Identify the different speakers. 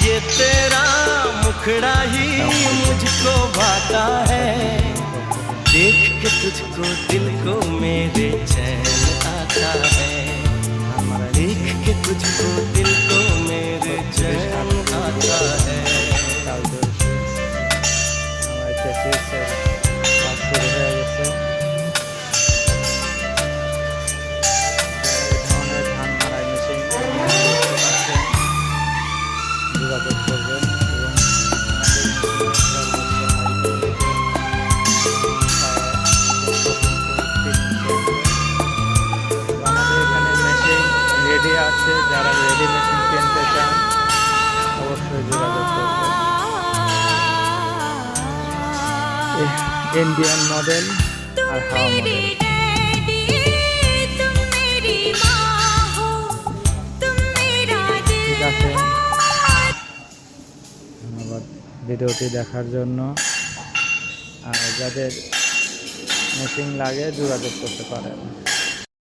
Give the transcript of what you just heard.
Speaker 1: ये तेरा मुखड़ा ही मुझको भाता है, देख के तुझको दिल को मेरे चैन आता है, देख के तुझको दिल को मेरे चैन आता है।
Speaker 2: যোগাযোগ করবেন এবং আমাদের এখানে মেশিন রেডি আছে। যারা রেডি মেশিন কিনতে চান অবশ্যই যোগাযোগ করবেন। ইন্ডিয়ান মডেল আর হাওয়া মডেল। ঠিক আছে, ধন্যবাদ ভিডিওটি দেখার জন্য। আর যাদের মেশিন লাগে যোগাযোগ করতে পারেন।